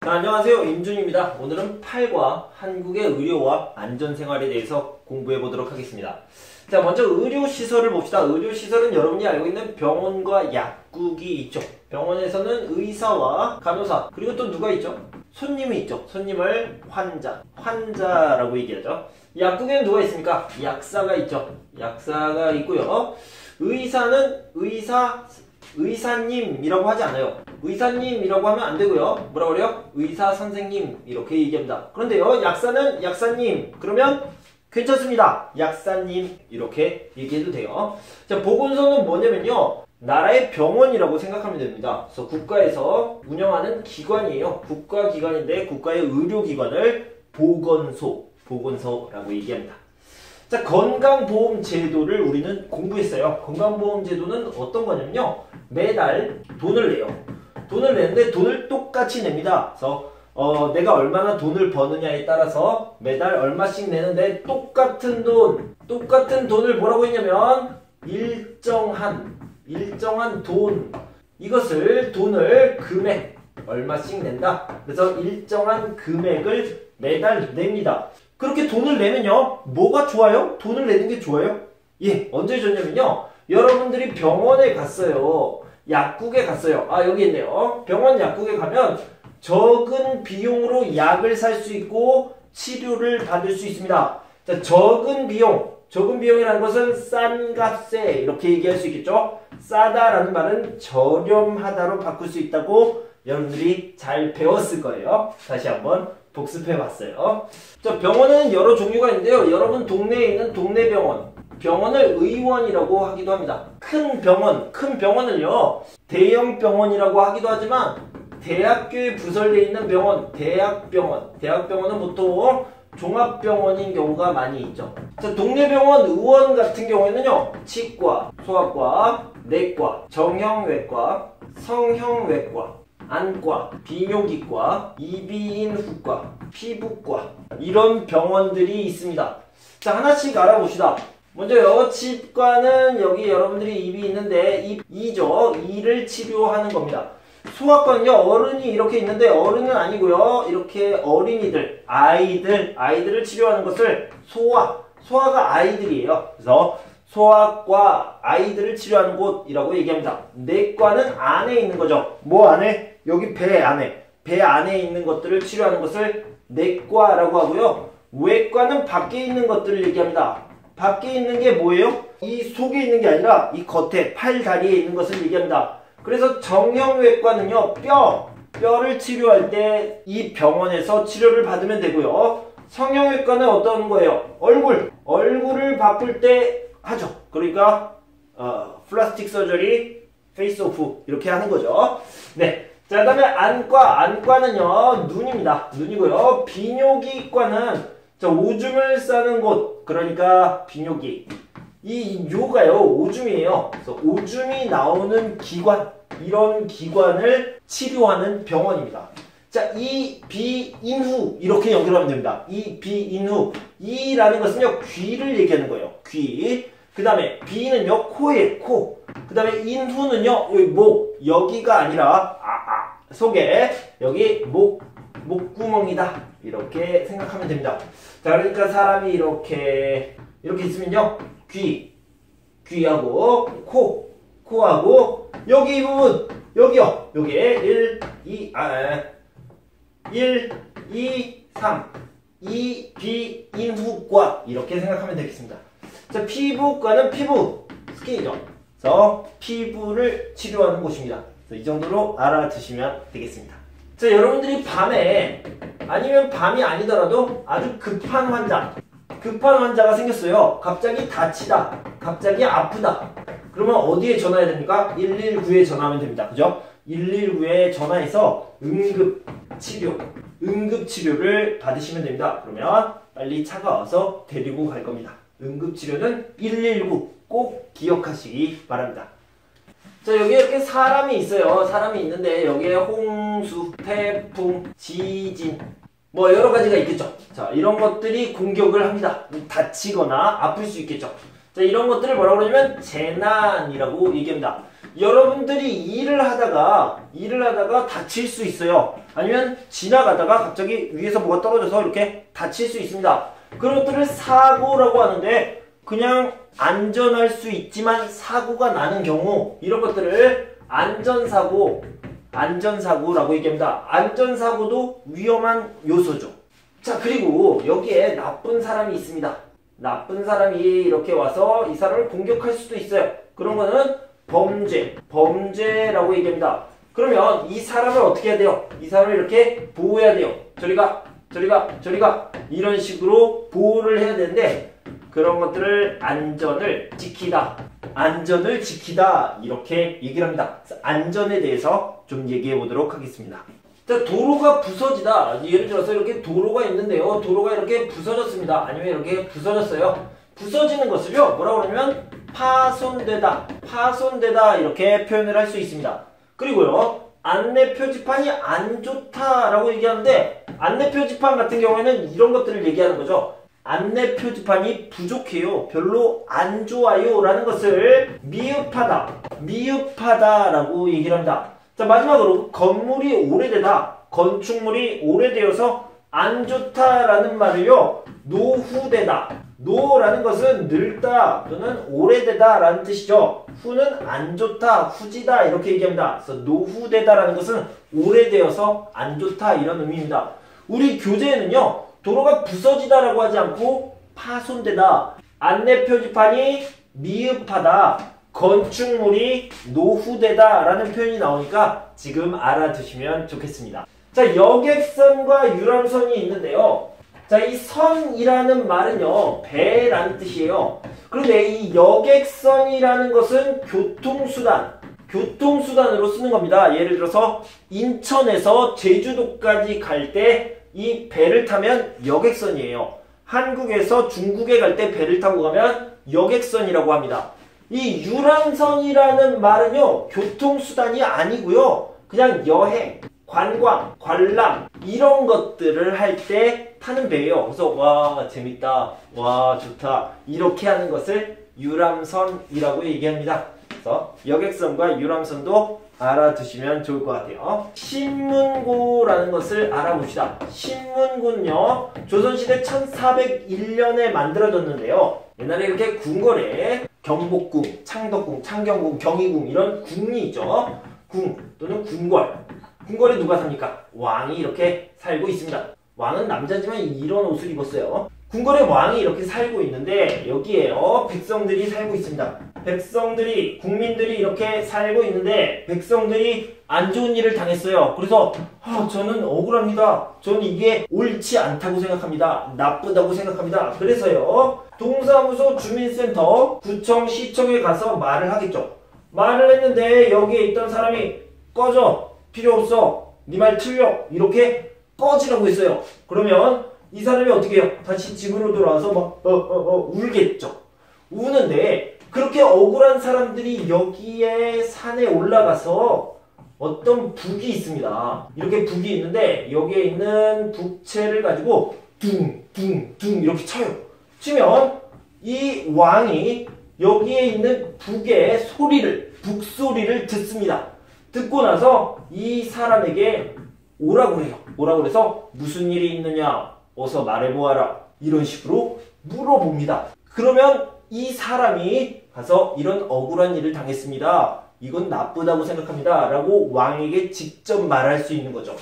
안녕하세요. 임준입니다. 오늘은 8과 한국의 의료와 안전생활에 대해서 공부해 보도록 하겠습니다. 자, 먼저 의료시설을 봅시다. 의료시설은 여러분이 알고 있는 병원과 약국이 있죠. 병원에서는 의사와 간호사, 그리고 또 누가 있죠? 손님이 있죠. 손님을 환자라고 얘기하죠. 약국에는 누가 있습니까? 약사가 있죠. 약사가 있고요. 의사는 의사님이라고 하지 않아요. 의사님이라고 하면 안 되고요. 뭐라고 그래요? 의사 선생님 이렇게 얘기합니다. 그런데요, 약사는 약사님 그러면 괜찮습니다. 약사님 이렇게 얘기해도 돼요. 자, 보건소는 뭐냐면요, 나라의 병원이라고 생각하면 됩니다. 그래서 국가에서 운영하는 기관이에요. 국가기관인데 국가의 의료기관을 보건소라고 얘기합니다. 자, 건강보험제도를 우리는 공부했어요. 건강보험제도는 어떤 거냐면요, 매달 돈을 내요. 돈을 내는데 돈을 똑같이 냅니다. 그래서 내가 얼마나 돈을 버느냐에 따라서 매달 얼마씩 내는데 똑같은 돈을 뭐라고 했냐면 일정한 돈, 이것을 돈을 금액 얼마씩 낸다. 그래서 일정한 금액을 매달 냅니다. 그렇게 돈을 내면요, 뭐가 좋아요? 돈을 내는 게 좋아요? 예, 언제 좋냐면요, 여러분들이 병원에 갔어요. 약국에 갔어요. 아, 여기 있네요. 병원 약국에 가면 적은 비용으로 약을 살 수 있고 치료를 받을 수 있습니다. 자, 적은 비용이라는 것은 싼 값에 이렇게 얘기할 수 있겠죠. 싸다라는 말은 저렴하다로 바꿀 수 있다고 여러분들이 잘 배웠을 거예요. 다시 한번 복습해 봤어요. 자, 병원은 여러 종류가 있는데요. 여러분 동네에 있는 동네 병원을 의원이라고 하기도 합니다. 큰 병원을요, 대형 병원이라고 하기도 하지만 대학교에 부설되어 있는 병원, 대학병원은 보통 종합병원인 경우가 많이 있죠. 자, 동네 병원 의원 같은 경우에는요, 치과, 소아과, 내과, 정형외과, 성형외과, 안과, 비뇨기과, 이비인후과, 피부과, 이런 병원들이 있습니다. 자, 하나씩 알아봅시다. 먼저요, 치과는 여기 여러분들이 입이 있는데 이를 치료하는 겁니다. 소아과는요, 어른이 이렇게 있는데 어른은 아니고요, 이렇게 어린이들, 아이들을 치료하는 것을 소아가 아이들이에요. 그래서 소아과, 아이들을 치료하는 곳이라고 얘기합니다. 내과는 안에 있는 거죠. 뭐 안에? 여기 배 안에 있는 것들을 치료하는 것을 내과라고 하고요. 외과는 밖에 있는 것들을 얘기합니다. 밖에 있는 게 뭐예요? 이 속에 있는 게 아니라 이 겉에, 팔, 다리에 있는 것을 얘기합니다. 그래서 정형외과는요, 뼈를 치료할 때 이 병원에서 치료를 받으면 되고요. 성형외과는 어떤 거예요? 얼굴을 바꿀 때 하죠. 그러니까 플라스틱 서저리, 페이스 오프 이렇게 하는 거죠. 네. 자, 그 다음에 안과는요, 눈이고요. 비뇨기과는 오줌을 싸는 곳, 그러니까 비뇨기. 이 요가요, 오줌이에요. 그래서 오줌이 나오는 기관, 이런 기관을 치료하는 병원입니다. 자, 이비인후 이렇게 연결하면 됩니다. 이비인후. 이라는 것은요, 귀를 얘기하는 거예요. 귀. 그 다음에 비는요, 코에 코. 그 다음에 인후는요, 여기 목. 여기가 아니라 속에 여기 목구멍이다. 이렇게 생각하면 됩니다. 자, 그러니까 사람이 이렇게 있으면요, 귀하고 코하고 여기 이 부분, 여기요. 여기에 1, 2, 3 이비인후과 이렇게 생각하면 되겠습니다. 자, 피부과는 스킨이죠. 그래서 피부를 치료하는 곳입니다. 이 정도로 알아두시면 되겠습니다. 자, 여러분들이 밤에, 아니면 밤이 아니더라도 아주 급한 환자가 생겼어요. 갑자기 다치다, 갑자기 아프다. 그러면 어디에 전화해야 됩니까? 119에 전화하면 됩니다. 그죠? 119에 전화해서 응급치료를 받으시면 됩니다. 그러면 빨리 차가 와서 데리고 갈 겁니다. 응급치료는 119 꼭 기억하시기 바랍니다. 자, 여기에 이렇게 사람이 있어요. 사람이 있는데 여기에 홍수, 태풍, 지진 뭐 여러 가지가 있겠죠. 자, 이런 것들이 공격을 합니다. 다치거나 아플 수 있겠죠. 자, 이런 것들을 뭐라고 그러냐면 재난이라고 얘기합니다. 여러분들이 일을 하다가 다칠 수 있어요. 아니면 지나가다가 갑자기 위에서 뭐가 떨어져서 이렇게 다칠 수 있습니다. 그런 것들을 사고라고 하는데, 그냥 안전할 수 있지만 사고가 나는 경우, 이런 것들을 안전사고라고 얘기합니다. 안전사고도 위험한 요소죠. 자, 그리고 여기에 나쁜 사람이 있습니다. 나쁜 사람이 이렇게 와서 이 사람을 공격할 수도 있어요. 그런 거는 범죄라고 얘기합니다. 그러면 이 사람을 어떻게 해야 돼요? 이 사람을 이렇게 보호해야 돼요. 저리 가, 이런 식으로 보호를 해야 되는데, 그런 것들을 안전을 지키다 이렇게 얘기를 합니다. 안전에 대해서 좀 얘기해 보도록 하겠습니다. 자, 도로가 부서지다. 예를 들어서 이렇게 도로가 있는데요. 도로가 이렇게 부서졌습니다. 아니면 이렇게 부서졌어요. 부서지는 것을요, 뭐라고 그러냐면 파손되다 이렇게 표현을 할 수 있습니다. 그리고요, 안내 표지판이 안 좋다라고 얘기하는데, 안내 표지판 같은 경우에는 이런 것들을 얘기하는 거죠. 안내 표지판이 부족해요. 별로 안 좋아요 라는 것을 미흡하다라고 얘기를 합니다. 자, 마지막으로 건물이 오래되다. 건축물이 오래되어서 안 좋다라는 말을요, 노후되다. 노라는 것은 늙다 또는 오래되다 라는 뜻이죠. 후는 안 좋다, 후지다 이렇게 얘기합니다. 그래서 노후되다라는 것은 오래되어서 안 좋다 이런 의미입니다. 우리 교재에는요, 도로가 부서지다라고 하지 않고 파손되다, 안내 표지판이 미흡하다, 건축물이 노후되다 라는 표현이 나오니까 지금 알아두시면 좋겠습니다. 자, 여객선과 유람선이 있는데요. 자, 이 선이라는 말은요, 배라는 뜻이에요. 그런데 이 여객선이라는 것은 교통수단으로 쓰는 겁니다. 예를 들어서 인천에서 제주도까지 갈 때 이 배를 타면 여객선이에요. 한국에서 중국에 갈 때 배를 타고 가면 여객선이라고 합니다. 이 유람선이라는 말은요, 교통수단이 아니고요, 그냥 여행, 관광, 관람 이런 것들을 할 때 타는 배예요. 그래서 와 재밌다, 와 좋다 이렇게 하는 것을 유람선이라고 얘기합니다. 그래서 여객선과 유람선도 알아두시면 좋을 것 같아요. 신문고라는 것을 알아봅시다. 신문고는요, 조선시대 1401년에 만들어졌는데요. 옛날에 이렇게 궁궐에 경복궁, 창덕궁, 창경궁, 경희궁 이런 궁이 있죠. 궁 또는 궁궐. 궁궐에 누가 삽니까? 왕이 이렇게 살고 있습니다. 왕은 남자지만 이런 옷을 입었어요. 궁궐에 왕이 이렇게 살고 있는데, 여기에요, 백성들이 살고 있습니다. 국민들이 이렇게 살고 있는데, 백성들이 안 좋은 일을 당했어요. 그래서 저는 억울합니다. 저는 이게 옳지 않다고 생각합니다. 나쁘다고 생각합니다. 그래서요, 동사무소, 주민센터, 구청, 시청에 가서 말을 하겠죠. 말을 했는데 여기에 있던 사람이 꺼져, 필요 없어, 네 말 틀려 이렇게 꺼지라고 했어요. 그러면 이 사람이 어떻게 해요? 다시 집으로 돌아와서 막 울겠죠. 우는데, 그렇게 억울한 사람들이 여기에 산에 올라가서 어떤 북이 있습니다. 이렇게 북이 있는데 여기에 있는 북채를 가지고 둥둥둥 이렇게 쳐요. 치면 이 왕이 여기에 있는 북의 소리를, 북소리를 듣습니다. 듣고 나서 이 사람에게 오라고 해요. 오라고 그래서 무슨 일이 있느냐, 어서 말해보아라, 이런 식으로 물어봅니다. 그러면 이 사람이 가서 이런 억울한 일을 당했습니다, 이건 나쁘다고 생각합니다 라고 왕에게 직접 말할 수 있는 거죠.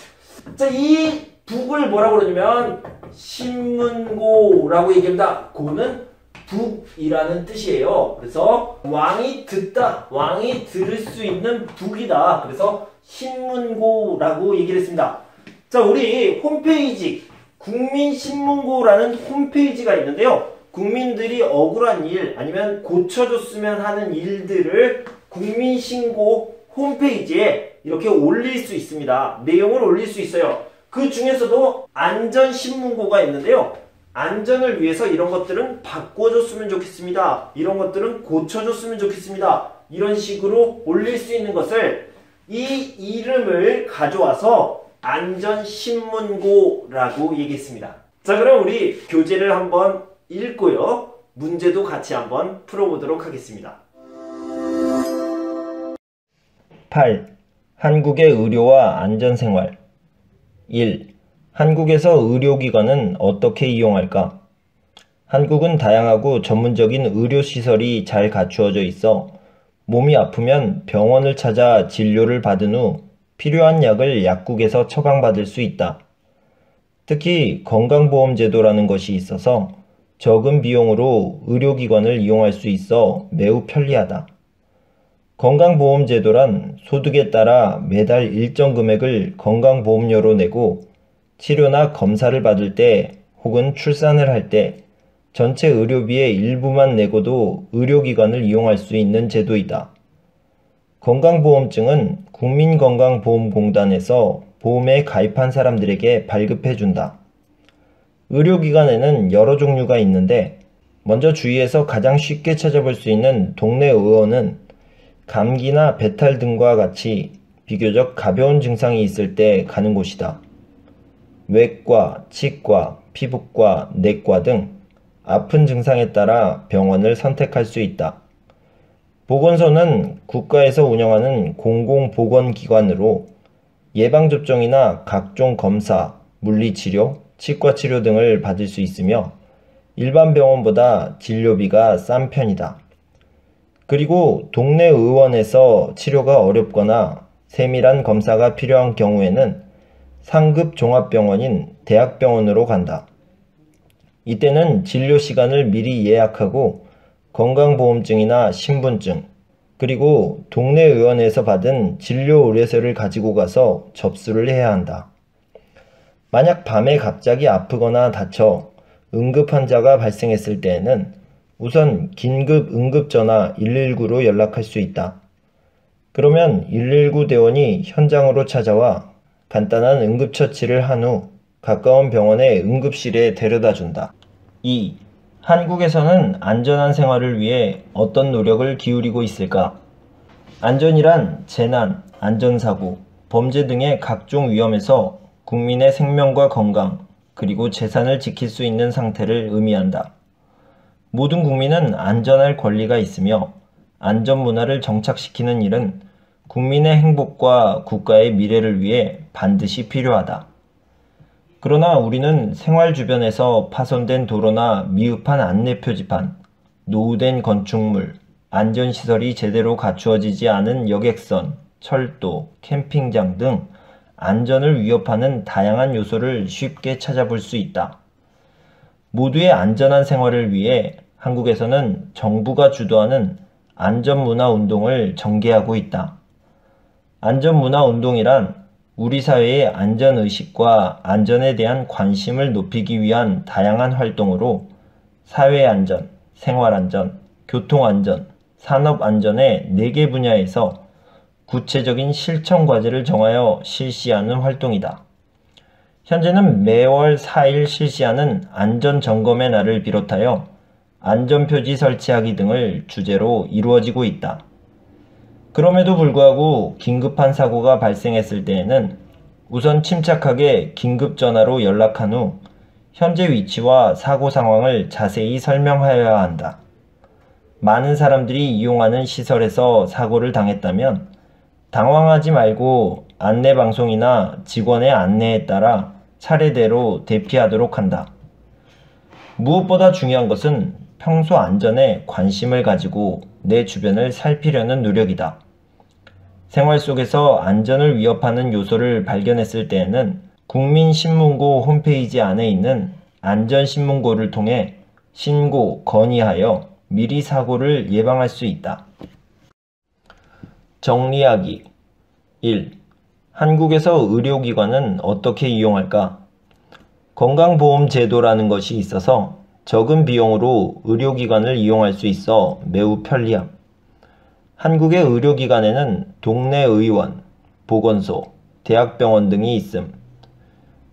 자, 이 북을 뭐라고 그러냐면 신문고라고 얘기합니다. 고는 북이라는 뜻이에요. 그래서 왕이 듣다, 왕이 들을 수 있는 북이다. 그래서 신문고라고 얘기를 했습니다. 자, 우리 홈페이지, 국민신문고라는 홈페이지가 있는데요. 국민들이 억울한 일 아니면 고쳐줬으면 하는 일들을 국민신고 홈페이지에 이렇게 올릴 수 있습니다. 내용을 올릴 수 있어요. 그 중에서도 안전신문고가 있는데요. 안전을 위해서 이런 것들은 바꿔줬으면 좋겠습니다, 이런 것들은 고쳐줬으면 좋겠습니다, 이런 식으로 올릴 수 있는 것을, 이 이름을 가져와서 안전신문고라고 얘기했습니다. 자, 그럼 우리 교재를 한번 읽고요, 문제도 같이 한번 풀어보도록 하겠습니다. 8. 한국의 의료와 안전생활. 1. 한국에서 의료기관은 어떻게 이용할까? 한국은 다양하고 전문적인 의료시설이 잘 갖추어져 있어 몸이 아프면 병원을 찾아 진료를 받은 후 필요한 약을 약국에서 처방받을 수 있다. 특히 건강보험제도라는 것이 있어서 적은 비용으로 의료기관을 이용할 수 있어 매우 편리하다. 건강보험제도란 소득에 따라 매달 일정 금액을 건강보험료로 내고 치료나 검사를 받을 때 혹은 출산을 할 때 전체 의료비의 일부만 내고도 의료기관을 이용할 수 있는 제도이다. 건강보험증은 국민건강보험공단에서 보험에 가입한 사람들에게 발급해준다. 의료기관에는 여러 종류가 있는데 먼저 주위에서 가장 쉽게 찾아볼 수 있는 동네 의원은 감기나 배탈 등과 같이 비교적 가벼운 증상이 있을 때 가는 곳이다. 외과, 치과, 피부과, 내과 등 아픈 증상에 따라 병원을 선택할 수 있다. 보건소는 국가에서 운영하는 공공보건기관으로 예방접종이나 각종 검사, 물리치료, 치과치료 등을 받을 수 있으며 일반 병원보다 진료비가 싼 편이다. 그리고 동네 의원에서 치료가 어렵거나 세밀한 검사가 필요한 경우에는 상급 종합병원인 대학병원으로 간다. 이때는 진료 시간을 미리 예약하고 건강보험증이나 신분증, 그리고 동네 의원에서 받은 진료 의뢰서를 가지고 가서 접수를 해야 한다. 만약 밤에 갑자기 아프거나 다쳐 응급 환자가 발생했을 때에는 우선 긴급 응급전화 119로 연락할 수 있다. 그러면 119 대원이 현장으로 찾아와 간단한 응급처치를 한 후 가까운 병원의 응급실에 데려다 준다. 2. 한국에서는 안전한 생활을 위해 어떤 노력을 기울이고 있을까? 안전이란 재난, 안전사고, 범죄 등의 각종 위험에서 국민의 생명과 건강, 그리고 재산을 지킬 수 있는 상태를 의미한다. 모든 국민은 안전할 권리가 있으며 안전문화를 정착시키는 일은 국민의 행복과 국가의 미래를 위해 반드시 필요하다. 그러나 우리는 생활 주변에서 파손된 도로나 미흡한 안내 표지판, 노후된 건축물, 안전시설이 제대로 갖추어지지 않은 여객선, 철도, 캠핑장 등 안전을 위협하는 다양한 요소를 쉽게 찾아볼 수 있다. 모두의 안전한 생활을 위해 한국에서는 정부가 주도하는 안전문화 운동을 전개하고 있다. 안전문화 운동이란 우리 사회의 안전의식과 안전에 대한 관심을 높이기 위한 다양한 활동으로 사회안전, 생활안전, 교통안전, 산업안전의 4개 분야에서 구체적인 실천 과제를 정하여 실시하는 활동이다. 현재는 매월 4일 실시하는 안전점검의 날을 비롯하여 안전표지 설치하기 등을 주제로 이루어지고 있다. 그럼에도 불구하고 긴급한 사고가 발생했을 때에는 우선 침착하게 긴급전화로 연락한 후 현재 위치와 사고 상황을 자세히 설명하여야 한다. 많은 사람들이 이용하는 시설에서 사고를 당했다면 당황하지 말고 안내방송이나 직원의 안내에 따라 차례대로 대피하도록 한다. 무엇보다 중요한 것은 평소 안전에 관심을 가지고 내 주변을 살피려는 노력이다. 생활 속에서 안전을 위협하는 요소를 발견했을 때에는 국민신문고 홈페이지 안에 있는 안전신문고를 통해 신고, 건의하여 미리 사고를 예방할 수 있다. 정리하기 1. 한국에서 의료기관은 어떻게 이용할까? 건강보험제도라는 것이 있어서 적은 비용으로 의료기관을 이용할 수 있어 매우 편리함. 한국의 의료기관에는 동네 의원, 보건소, 대학병원 등이 있음.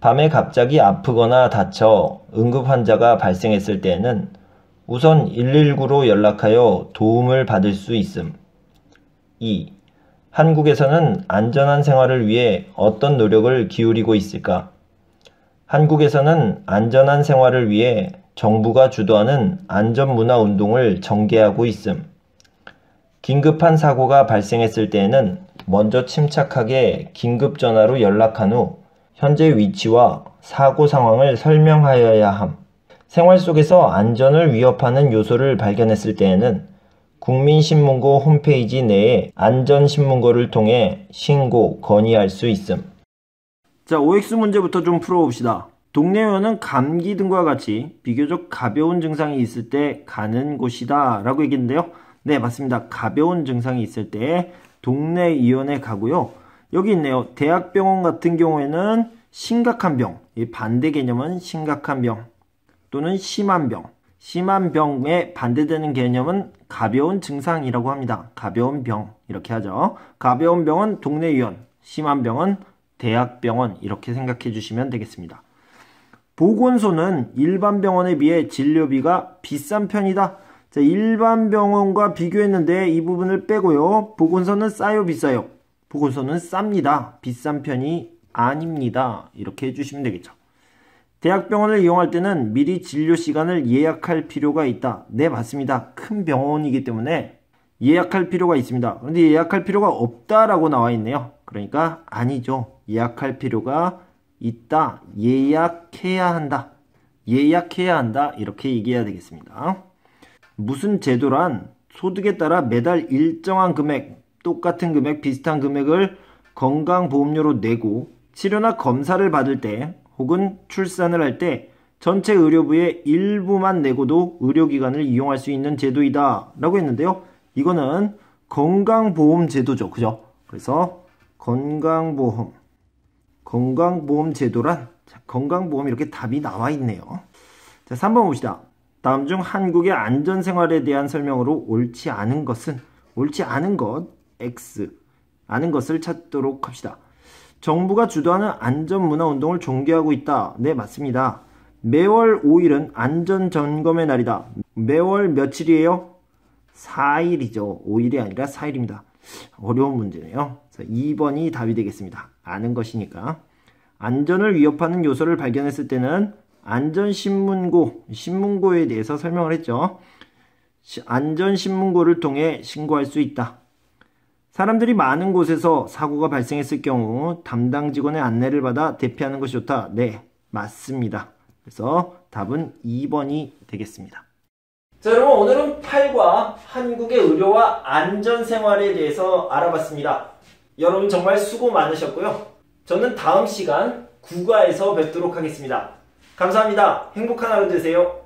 밤에 갑자기 아프거나 다쳐 응급환자가 발생했을 때에는 우선 119로 연락하여 도움을 받을 수 있음. 2. 한국에서는 안전한 생활을 위해 어떤 노력을 기울이고 있을까? 한국에서는 안전한 생활을 위해 정부가 주도하는 안전문화 운동을 전개하고 있음. 긴급한 사고가 발생했을 때에는 먼저 침착하게 긴급전화로 연락한 후 현재 위치와 사고 상황을 설명하여야 함. 생활 속에서 안전을 위협하는 요소를 발견했을 때에는 국민신문고 홈페이지 내에 안전신문고를 통해 신고, 건의할 수 있음. 자, OX 문제부터 좀 풀어봅시다. 동네 의원은 감기 등과 같이 비교적 가벼운 증상이 있을 때 가는 곳이다 라고 얘기했는데요. 네, 맞습니다. 가벼운 증상이 있을 때 동네 의원에 가고요. 여기 있네요. 대학병원 같은 경우에는 심각한 병, 이 반대 개념은 심각한 병 또는 심한 병. 심한 병에 반대되는 개념은 가벼운 증상이라고 합니다. 가벼운 병 이렇게 하죠. 가벼운 병은 동네 의원, 심한 병은 대학병원 이렇게 생각해 주시면 되겠습니다. 보건소는 일반 병원에 비해 진료비가 비싼 편이다. 자, 일반 병원과 비교했는데 이 부분을 빼고요. 보건소는 싸요, 비싸요? 보건소는 쌉니다. 비싼 편이 아닙니다. 이렇게 해주시면 되겠죠. 대학병원을 이용할 때는 미리 진료 시간을 예약할 필요가 있다. 네, 맞습니다. 큰 병원이기 때문에 예약할 필요가 있습니다. 그런데 예약할 필요가 없다라고 나와 있네요. 그러니까 아니죠. 예약할 필요가 있다. 예약해야 한다. 예약해야 한다. 이렇게 얘기해야 되겠습니다. 무슨 제도란 소득에 따라 매달 일정한 금액, 똑같은 금액, 비슷한 금액을 건강보험료로 내고 치료나 검사를 받을 때 혹은 출산을 할 때 전체 의료비의 일부만 내고도 의료기관을 이용할 수 있는 제도이다 라고 했는데요. 이거는 건강보험 제도죠. 그죠? 그래서 건강보험 제도란, 자, 건강보험 이렇게 답이 나와 있네요. 자, 3번 봅시다. 다음 중 한국의 안전생활에 대한 설명으로 옳지 않은 것은, 옳지 않은 것 X, 아는 것을 찾도록 합시다. 정부가 주도하는 안전문화운동을 존경하고 있다. 네, 맞습니다. 매월 5일은 안전점검의 날이다. 매월 며칠이에요? 4일이죠. 5일이 아니라 4일입니다. 어려운 문제네요. 2번이 답이 되겠습니다. 아는 것이니까. 안전을 위협하는 요소를 발견했을 때는 안전신문고, 신문고에 대해서 설명을 했죠. 안전신문고를 통해 신고할 수 있다. 사람들이 많은 곳에서 사고가 발생했을 경우 담당 직원의 안내를 받아 대피하는 것이 좋다. 네, 맞습니다. 그래서 답은 2번이 되겠습니다. 자, 여러분 오늘은 8과 한국의 의료와 안전생활에 대해서 알아봤습니다. 여러분 정말 수고 많으셨고요. 저는 다음 시간 9과에서 뵙도록 하겠습니다. 감사합니다. 행복한 하루 되세요.